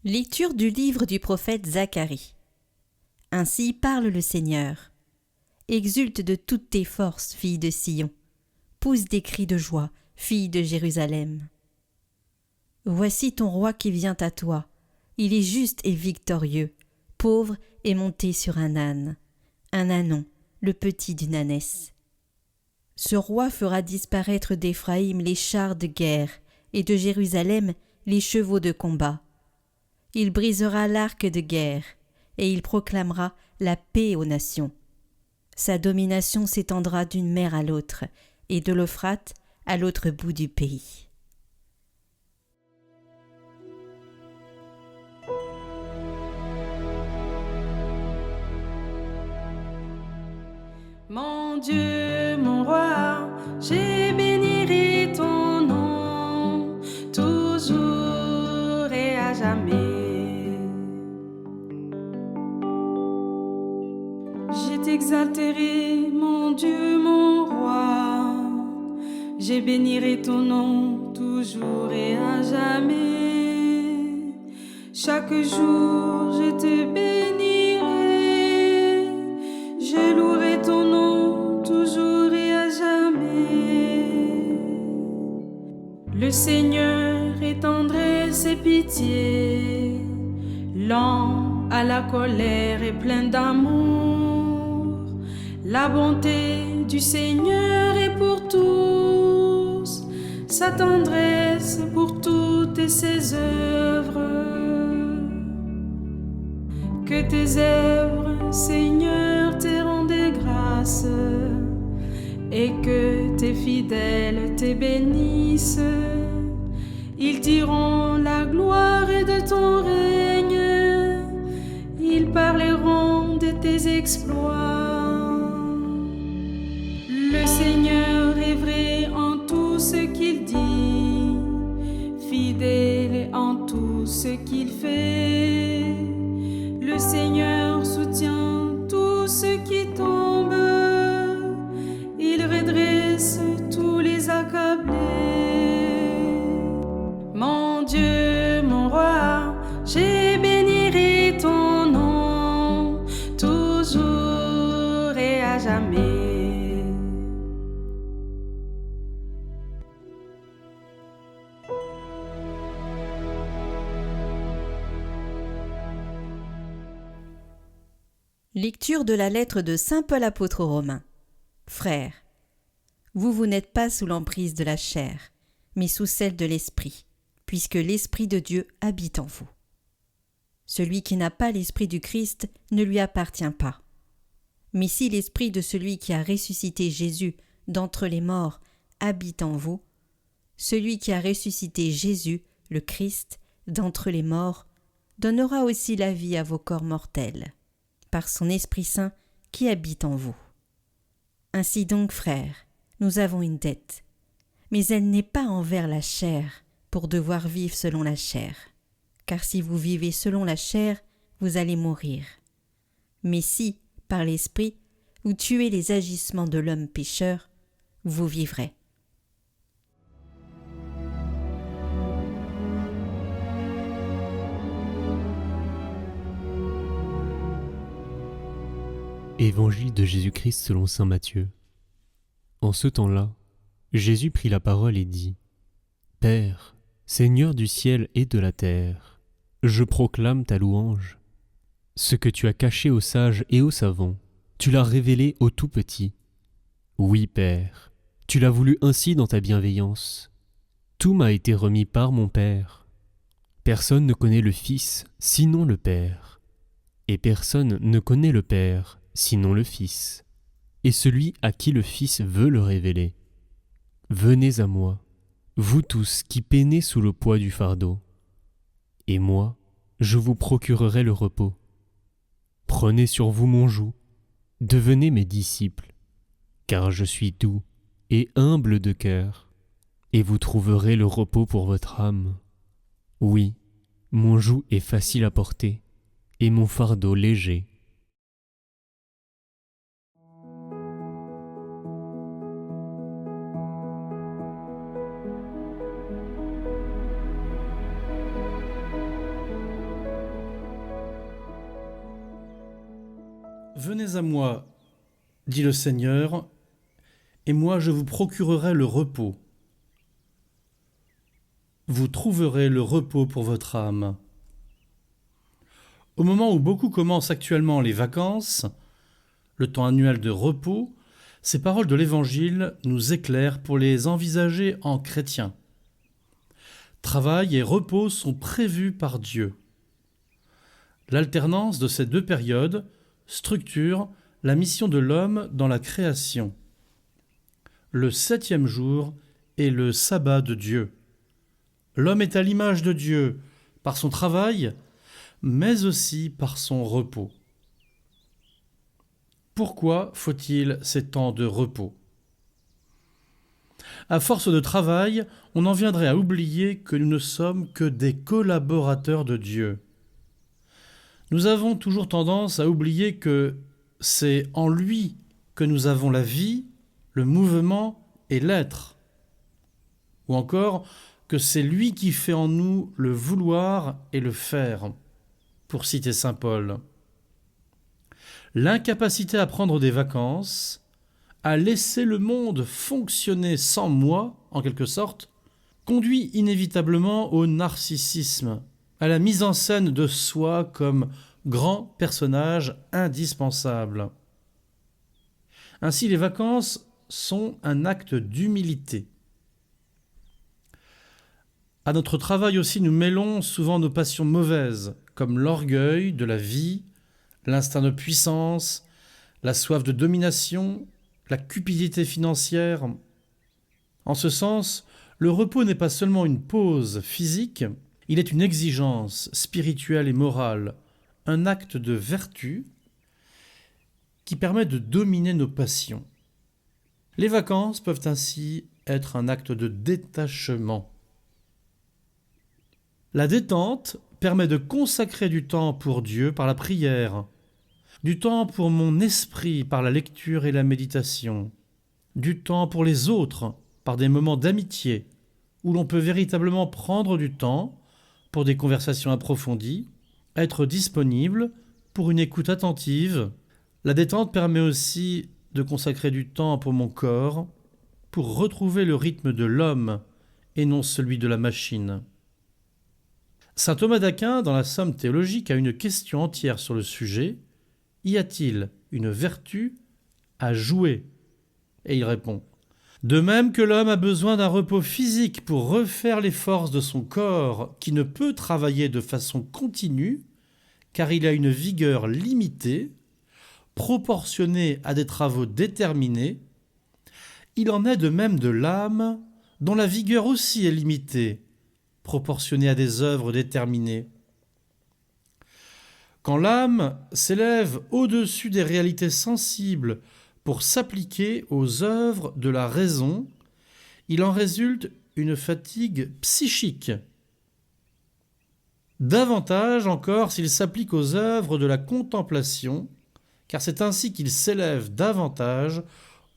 Lecture du livre du prophète Zacharie. Ainsi parle le Seigneur. Exulte de toutes tes forces, fille de Sion. Pousse des cris de joie, fille de Jérusalem. Voici ton roi qui vient à toi. Il est juste et victorieux, pauvre et monté sur un ânon, le petit d'une ânesse. Ce roi fera disparaître d'Éphraïm les chars de guerre et de Jérusalem les chevaux de combat. Il brisera l'arc de guerre, et il proclamera la paix aux nations. Sa domination s'étendra d'une mer à l'autre, et de l'Euphrate à l'autre bout du pays. Mon Dieu, mon roi, je bénirai ton nom, toujours et à jamais. Je t'exalterai, mon Dieu, mon roi. Je bénirai ton nom, toujours et à jamais. Chaque jour, je te bénirai. Je louerai ton nom, toujours et à jamais. Le Seigneur est tendresse et pitié, lent à la colère et plein d'amour. La bonté du Seigneur est pour tous, sa tendresse pour toutes ses œuvres. Que tes œuvres, Seigneur, te rendent grâce, et que tes fidèles te bénissent. Ils diront la gloire de ton règne, ils parleront de tes exploits. Le Seigneur est vrai en tout ce qu'il dit, fidèle en tout ce qu'il fait. Le Seigneur soutient tous ceux qui tombent, il redresse tous les accablés. Mon Dieu, mon roi, je bénirai ton nom, toujours et à jamais. Lecture de la lettre de saint Paul apôtre aux Romains. Frères, vous n'êtes pas sous l'emprise de la chair, mais sous celle de l'Esprit, puisque l'Esprit de Dieu habite en vous. Celui qui n'a pas l'Esprit du Christ ne lui appartient pas. Mais si l'Esprit de celui qui a ressuscité Jésus d'entre les morts habite en vous, celui qui a ressuscité Jésus, le Christ, d'entre les morts, donnera aussi la vie à vos corps mortels, par son Esprit Saint qui habite en vous. Ainsi donc, frères, nous avons une dette, mais elle n'est pas envers la chair, pour devoir vivre selon la chair. Car si vous vivez selon la chair, vous allez mourir. Mais si, par l'Esprit, vous tuez les agissements de l'homme pécheur, vous vivrez. Évangile de Jésus-Christ selon saint Matthieu. En ce temps-là, Jésus prit la parole et dit : Père, Seigneur du ciel et de la terre, je proclame ta louange. Ce que tu as caché aux sages et aux savants, tu l'as révélé aux tout-petits. Oui, Père, tu l'as voulu ainsi dans ta bienveillance. Tout m'a été remis par mon Père. Personne ne connaît le Fils, sinon le Père. Et personne ne connaît le Père, sinon le Fils, et celui à qui le Fils veut le révéler. Venez à moi, vous tous qui peinez sous le poids du fardeau, et moi, je vous procurerai le repos. Prenez sur vous mon joug, devenez mes disciples, car je suis doux et humble de cœur, et vous trouverez le repos pour votre âme. Oui, mon joug est facile à porter, et mon fardeau léger. Venez à moi, dit le Seigneur, et moi je vous procurerai le repos. Vous trouverez le repos pour votre âme. Au moment où beaucoup commencent actuellement les vacances, le temps annuel de repos, ces paroles de l'Évangile nous éclairent pour les envisager en chrétiens. Travail et repos sont prévus par Dieu. L'alternance de ces deux périodes structure la mission de l'homme dans la création. Le 7e jour est le sabbat de Dieu. L'homme est à l'image de Dieu par son travail, mais aussi par son repos. Pourquoi faut-il ces temps de repos ? À force de travail, on en viendrait à oublier que nous ne sommes que des collaborateurs de Dieu. Nous avons toujours tendance à oublier que c'est en lui que nous avons la vie, le mouvement et l'être. Ou encore que c'est lui qui fait en nous le vouloir et le faire, pour citer saint Paul. L'incapacité à prendre des vacances, à laisser le monde fonctionner sans moi, en quelque sorte, conduit inévitablement au narcissisme, à la mise en scène de soi comme grand personnage indispensable. Ainsi, les vacances sont un acte d'humilité. À notre travail aussi, nous mêlons souvent nos passions mauvaises, comme l'orgueil de la vie, l'instinct de puissance, la soif de domination, la cupidité financière. En ce sens, le repos n'est pas seulement une pause physique, il est une exigence spirituelle et morale, un acte de vertu qui permet de dominer nos passions. Les vacances peuvent ainsi être un acte de détachement. La détente permet de consacrer du temps pour Dieu par la prière, du temps pour mon esprit par la lecture et la méditation, du temps pour les autres par des moments d'amitié, où l'on peut véritablement prendre du temps pour des conversations approfondies, être disponible pour une écoute attentive. La détente permet aussi de consacrer du temps pour mon corps, pour retrouver le rythme de l'homme et non celui de la machine. Saint Thomas d'Aquin, dans la Somme théologique, a une question entière sur le sujet. Y a-t-il une vertu à jouer ? Et il répond : de même que l'homme a besoin d'un repos physique pour refaire les forces de son corps qui ne peut travailler de façon continue, car il a une vigueur limitée, proportionnée à des travaux déterminés, il en est de même de l'âme, dont la vigueur aussi est limitée, proportionnée à des œuvres déterminées. Quand l'âme s'élève au-dessus des réalités sensibles pour s'appliquer aux œuvres de la raison, il en résulte une fatigue psychique. Davantage encore s'il s'applique aux œuvres de la contemplation, car c'est ainsi qu'il s'élève davantage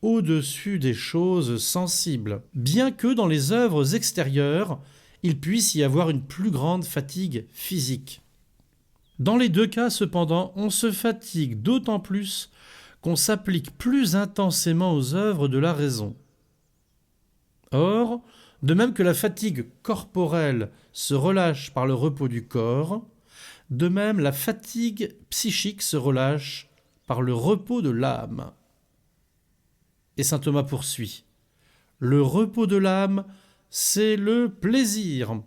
au-dessus des choses sensibles, bien que dans les œuvres extérieures, il puisse y avoir une plus grande fatigue physique. Dans les deux cas, cependant, on se fatigue d'autant plus qu'on s'applique plus intensément aux œuvres de la raison. Or, de même que la fatigue corporelle se relâche par le repos du corps, de même la fatigue psychique se relâche par le repos de l'âme. Et saint Thomas poursuit : le repos de l'âme, c'est le plaisir.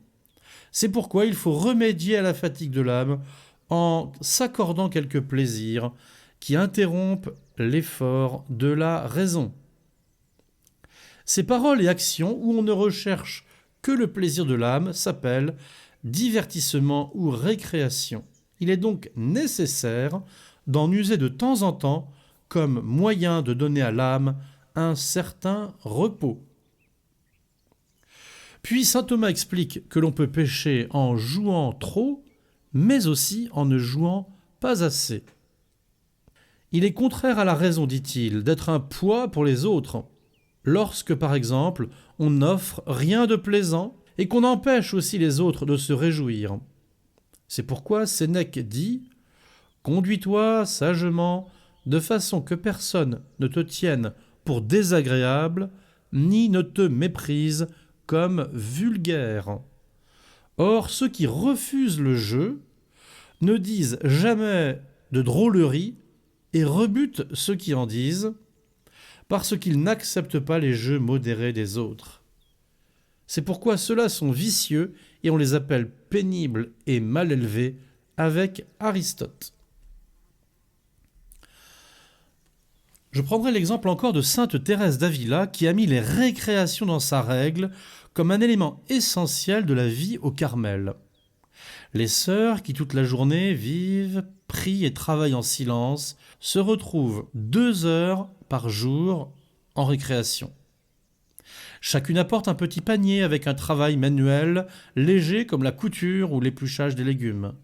C'est pourquoi il faut remédier à la fatigue de l'âme en s'accordant quelques plaisirs qui interrompent l'effort de la raison. Ces paroles et actions où on ne recherche que le plaisir de l'âme s'appellent divertissement ou récréation. Il est donc nécessaire d'en user de temps en temps comme moyen de donner à l'âme un certain repos. Puis saint Thomas explique que l'on peut pécher en jouant trop, mais aussi en ne jouant pas assez. Il est contraire à la raison, dit-il, d'être un poids pour les autres, lorsque, par exemple, on n'offre rien de plaisant et qu'on empêche aussi les autres de se réjouir. C'est pourquoi Sénèque dit : « Conduis-toi sagement de façon que personne ne te tienne pour désagréable, ni ne te méprise comme vulgaire. Or, ceux qui refusent le jeu ne disent jamais de drôleries et rebutent ceux qui en disent, parce qu'ils n'acceptent pas les jeux modérés des autres. C'est pourquoi ceux-là sont vicieux et on les appelle pénibles et mal élevés avec Aristote. Je prendrai l'exemple encore de sainte Thérèse d'Avila qui a mis les récréations dans sa règle comme un élément essentiel de la vie au Carmel. Les sœurs qui toute la journée vivent, prient et travaillent en silence se retrouvent 2 heures par jour en récréation. Chacune apporte un petit panier avec un travail manuel léger comme la couture ou l'épluchage des légumes.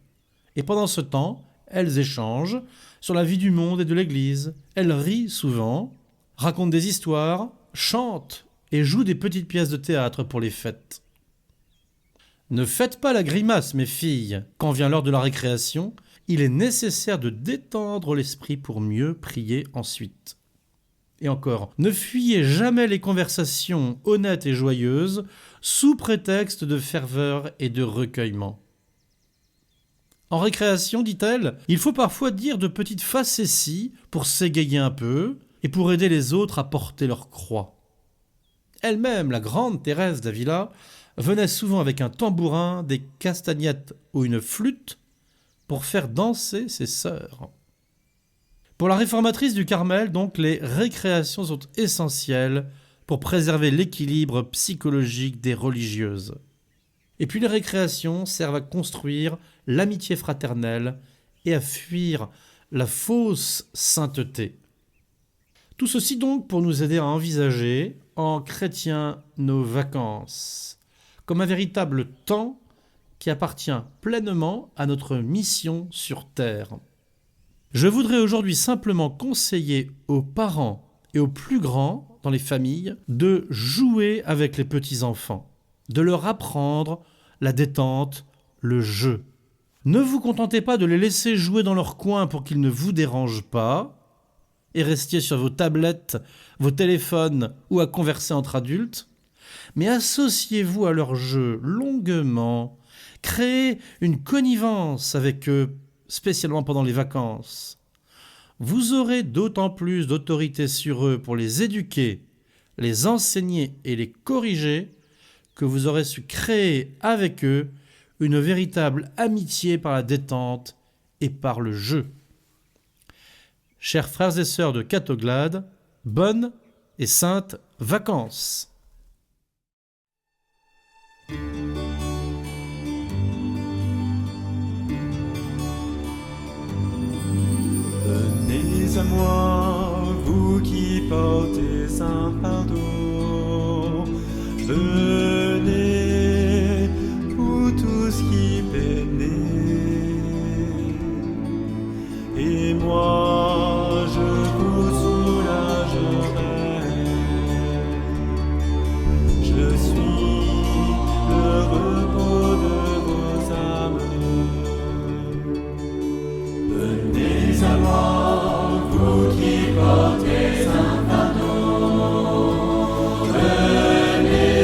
Et pendant ce temps, elles échangent sur la vie du monde et de l'Église. Elles rient souvent, racontent des histoires, chantent et jouent des petites pièces de théâtre pour les fêtes. Ne faites pas la grimace, mes filles, quand vient l'heure de la récréation. Il est nécessaire de détendre l'esprit pour mieux prier ensuite. Et encore, ne fuyez jamais les conversations honnêtes et joyeuses sous prétexte de ferveur et de recueillement. En récréation, dit-elle, il faut parfois dire de petites facéties pour s'égayer un peu et pour aider les autres à porter leur croix. Elle-même, la grande Thérèse d'Avila, venait souvent avec un tambourin, des castagnettes ou une flûte pour faire danser ses sœurs. Pour la réformatrice du Carmel, donc, les récréations sont essentielles pour préserver l'équilibre psychologique des religieuses. Et puis les récréations servent à construire l'amitié fraternelle et à fuir la fausse sainteté. Tout ceci donc pour nous aider à envisager, en chrétiens, nos vacances, comme un véritable temps qui appartient pleinement à notre mission sur terre. Je voudrais aujourd'hui simplement conseiller aux parents et aux plus grands dans les familles de jouer avec les petits-enfants, de leur apprendre la détente, le jeu. Ne vous contentez pas de les laisser jouer dans leur coin pour qu'ils ne vous dérangent pas et restiez sur vos tablettes, vos téléphones ou à converser entre adultes, mais associez-vous à leur jeu longuement, créez une connivence avec eux, spécialement pendant les vacances. Vous aurez d'autant plus d'autorité sur eux pour les éduquer, les enseigner et les corriger que vous aurez su créer avec eux une véritable amitié par la détente et par le jeu. Chers frères et sœurs de Catoglade, bonnes et saintes vacances. Venez à moi, vous qui portez un fardeau. Venez, vous tous qui peinez. Et moi, je vous soulagerai. Je suis le repos de vos âmes. Venez à moi, vous qui portez un fardeau. Venez,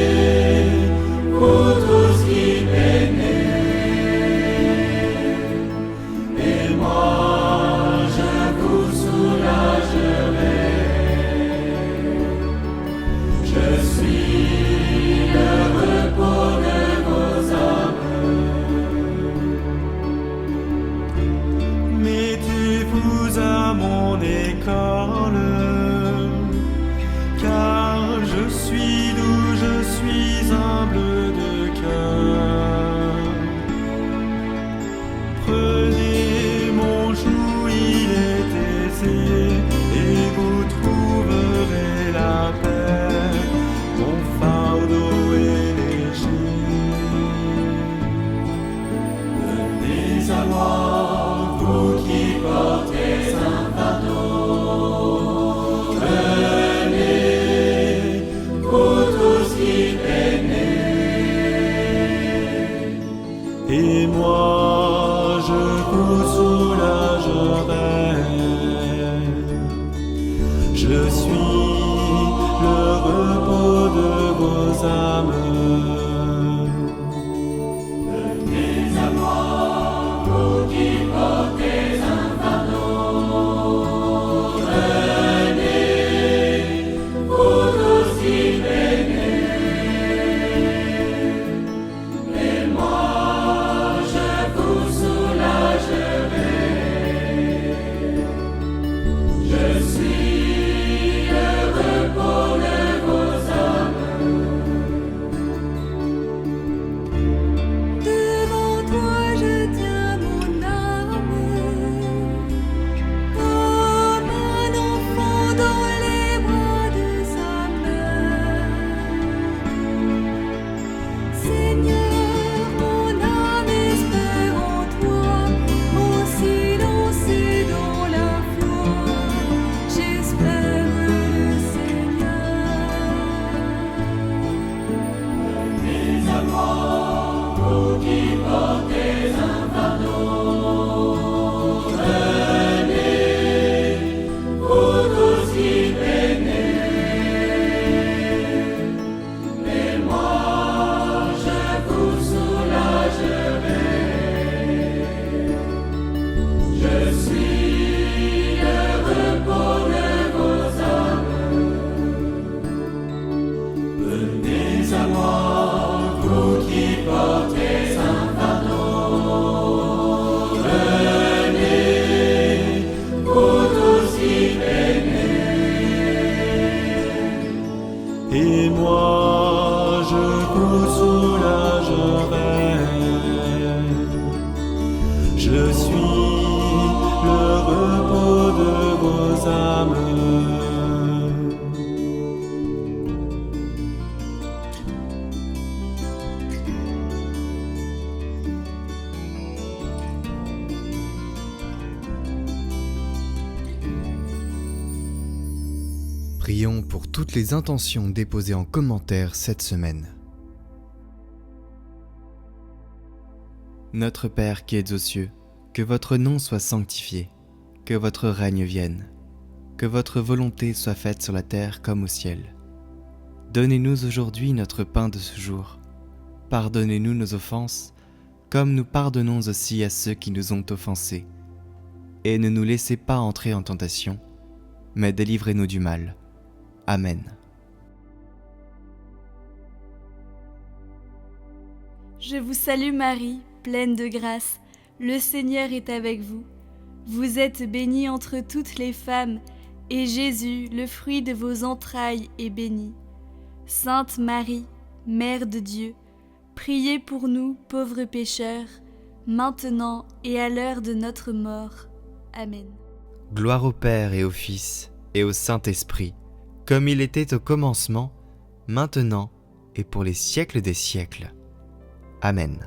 le repos de vos âmes. Devant toi je tiens mon âme, comme un enfant dans les bras de sa mère. Seigneur, mon âme espère en toi, mon silence et dans la foi, j'espère le Seigneur. Et moi je vous soulagerai. Je suis le repos de vos âmes. Prions pour toutes les intentions déposées en commentaire cette semaine. Notre Père qui êtes aux cieux, que votre nom soit sanctifié, que votre règne vienne, que votre volonté soit faite sur la terre comme au ciel. Donnez-nous aujourd'hui notre pain de ce jour. Pardonnez-nous nos offenses, comme nous pardonnons aussi à ceux qui nous ont offensés. Et ne nous laissez pas entrer en tentation, mais délivrez-nous du mal. Amen. Je vous salue Marie, pleine de grâce, le Seigneur est avec vous. Vous êtes bénie entre toutes les femmes, et Jésus, le fruit de vos entrailles, est béni. Sainte Marie, Mère de Dieu, priez pour nous, pauvres pécheurs, maintenant et à l'heure de notre mort. Amen. Gloire au Père et au Fils et au Saint-Esprit, comme il était au commencement, maintenant et pour les siècles des siècles. Amen.